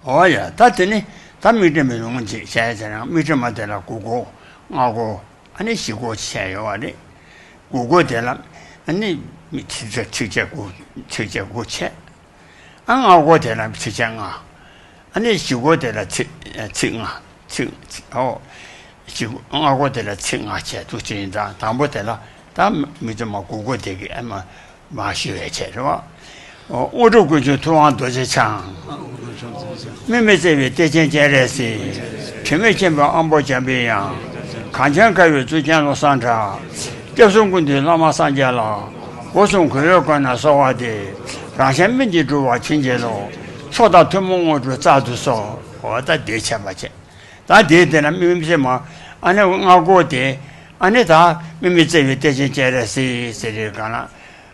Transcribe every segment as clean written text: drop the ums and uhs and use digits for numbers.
Oh yeah, that's it. That meeting me long ji sai sai meeting ma de la gu gu nga gu ani xi gu qian yo a de gu gu de la ani mi chi jie gu qian an nga gu de la chi jian a ani xi gu de la chi nga chi oh xi nga gu de la chi nga qian du jin da dang bo de la da mi zhe ma gu gu de ge ma xi ye qian 是吧 欧洲国就同样多些强，妹妹这位得见见来是，前面见把安保见别样，看见个月最近路上场，接送工的老马上街了，我送快乐管那说话的，让先民的主啊亲戚了，说到他们我就咋就说，我在地钱吧去，咱地的那妹妹什么，俺那我过的，俺那他妹妹这位得见见来是这干了，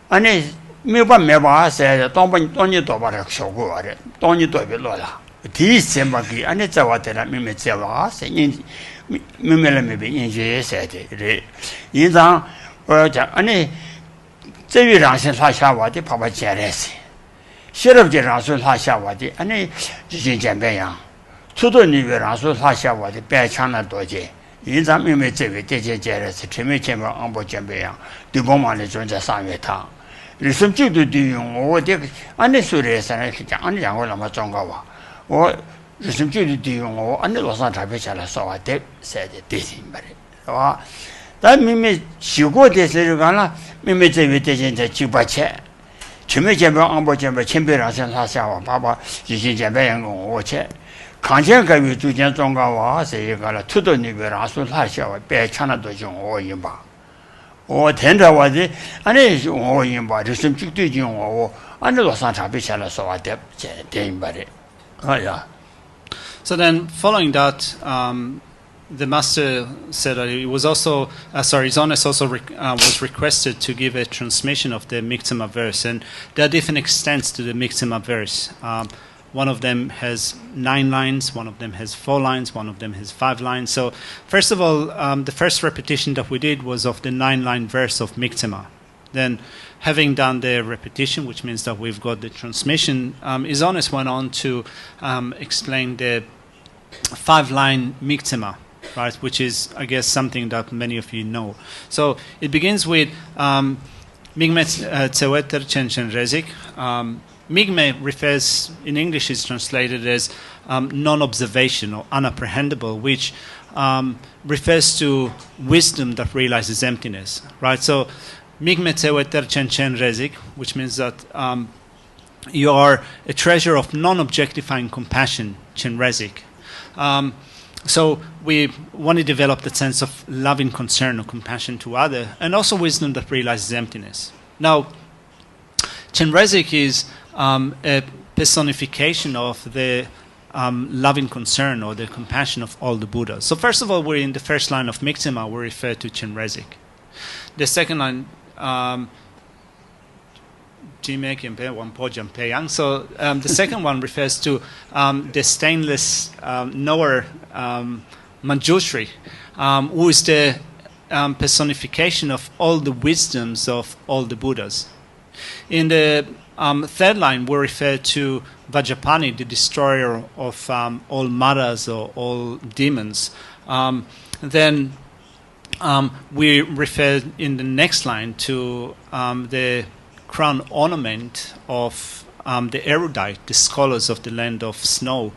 俺那。 没办法，是当你多把这效果的，当你多别落了。第一次嘛，给俺那在我这了，妹妹在我是妹妹了，妹妹人家是的，因为我讲俺那这位让是他下我的，爸爸接来是，写了这让是他下我的，俺那就是见别样，初中那位让是他下我的，别抢了多些。因为妹妹这位这些接来是，前面见过俺不见别样，对帮忙的正在3月堂。 리섬 쪽도 뒤용 어디 안에 소리에서는 그냥 안에 양을 아마 정가 와. 리섬 쪽도 뒤용 안에 로산 잡혀 잘라서 와대 세대 대신 말이. 와. 다 미미 쉬고 대세를 가나 미미 제외 대신 제 집바체. 처음에 제발 안 보자면 챔피언한테 사샤와 봐봐 이제 제발 양 오체. 강전가위 주전 정가 와 세가라 투도 니베라 소사샤와 배찬도 좀 오이 봐. 我听着我的，俺那我因把这什么绝对经我，俺那罗山茶比下来说话的，电把的，哎呀。So then, following that, the master said that he was also, His Holiness also was requested to give a transmission of the Miktema verse, and there are different extents to the Miktema verse. One of them has 9 lines, one of them has 4 lines, one of them has 5 lines. So, first of all, the first repetition that we did was of the 9-line verse of Miktema. Then, having done the repetition, which means that we've got the transmission, His Holiness went on to explain the 5-line Miktema, right, which is, I guess, something that many of you know. So, it begins with Migmet Tseweter Chen Rezik. Migme refers, in English is translated as non-observation or unapprehendable, which refers to wisdom that realizes emptiness, right? So, Migme Tseweter Chen Rezik, which means that you are a treasure of non-objectifying compassion, Chen Rezik. So, we want to develop the sense of loving concern or compassion to other, and also wisdom that realizes emptiness. Now, Chen Rezik is a personification of the loving concern or the compassion of all the Buddhas. So first of all, we're in the first line of Miktema, we refer to Chen Rezik. The second line, so the second one refers to the stainless knower Manjushri, who is the personification of all the wisdoms of all the Buddhas. In the third line, we refer to Vajrapani, the destroyer of all maras or all demons. Then we refer in the next line to the crown ornament of the erudite, the scholars of the land of snow,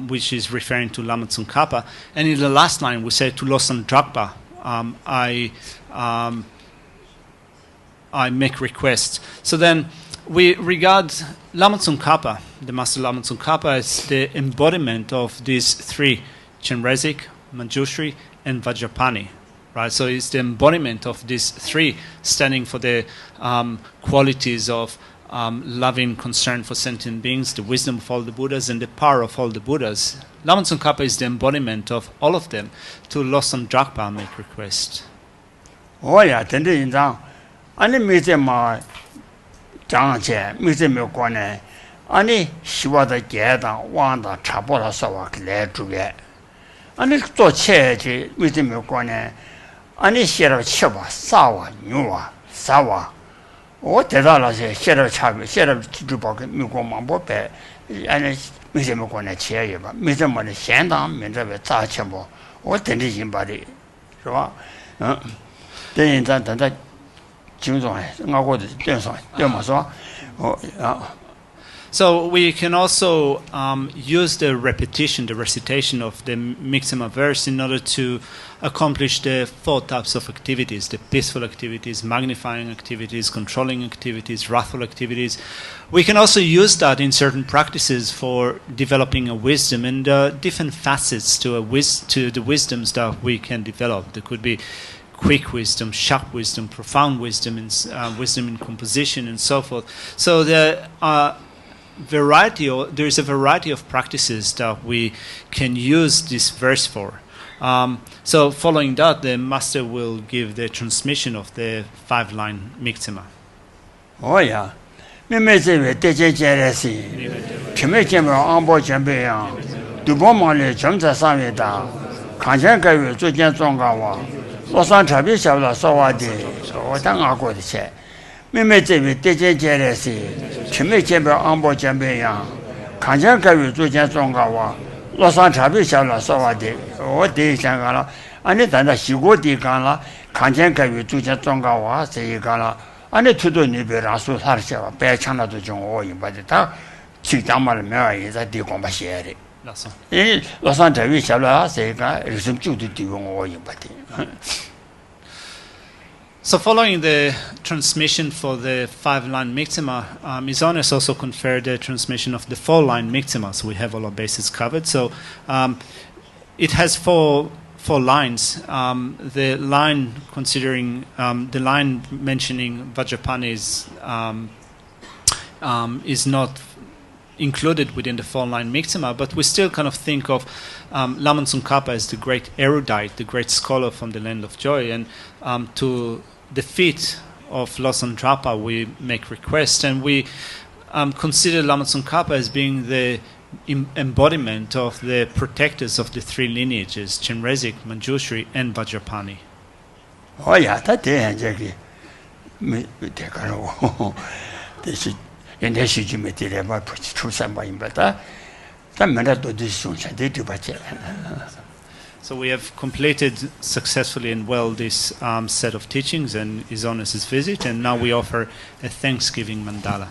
which is referring to Lama Tsongkhapa. And in the last line, we say to Losang Drakpa, I make requests. So then we regard Lama Tsongkhapa, the Master Lama Tsongkhapa, as the embodiment of these 3, Chen Rezik, Manjushri, and Vajrapani. Right? So it's the embodiment of these 3 standing for the qualities of loving concern for sentient beings, the wisdom of all the Buddhas, and the power of all the Buddhas. Lama Tsongkhapa is the embodiment of all of them. To Losang Drakpa make request. Oh yeah, 真的印象。 아니 미제마 장체 미제메 관에 아니 시와의 계다 왕다 차보라 서와 그래 주게 아니 또 체지 미제메 관에 아니 시라 쳐봐 싸와 뉴와 싸와 我得到了些写了差别，写了就包括美国忙不白，按照没什么国内企业也吧，没什么的相当没这个杂钱不，我等着行吧的，是吧？等于咱等到经常我国的电商对嘛是吧？So we can also use the repetition, the recitation of the Mixema verse in order to accomplish the 4 types of activities: the peaceful activities, magnifying activities, controlling activities, wrathful activities. We can also use that in certain practices for developing a wisdom and different facets to the wisdoms that we can develop. There could be quick wisdom, sharp wisdom, profound wisdom, and wisdom in composition, and so forth. So there is a variety of practices that we can use this verse for. So following that, the master will give the transmission of the 5-line Mixema. Oh yeah. 妹妹这位对这件的事，前面见过安保前辈呀，都帮忙的政策上面的，看见各位逐渐壮高哇，我上特别晓得说话的，我当外国的钱。妹妹这位对这件的事，前面见过安保前辈呀，看见各位逐渐壮高哇，我上特别晓得说话的，我对香港了，俺你等到西国地干了，看见各位逐渐壮高哇，这一个了。俺那土豆那边让说他的些话，白抢了都叫我用不的，他去当嘛了没玩意，在地光把写的。老上这位下来这个有什么就得对我用不的。So following the transmission for the 5-line Mixema, His Holiness also conferred the transmission of the 4-line Mixema, so we have all our bases covered. So it has four lines. The line considering the line mentioning Vajrapani is not included within the 4-line Mixema, but we still kind of think of Lama Tsongkhapa as the great erudite, the great scholar from the land of joy, and to the feet of Losang Drapa we make requests, and we consider Lama Tsongkhapa as being the embodiment of the protectors of the 3 lineages, Chenrezig, Manjushri, and Vajrapani. Oh yeah, that day这个没得个了，这是人家习近平的来嘛，出山嘛，因为咱们那都是从前的就把这。So we have completed successfully and well this set of teachings and His Holiness's visit, and now we offer a Thanksgiving mandala.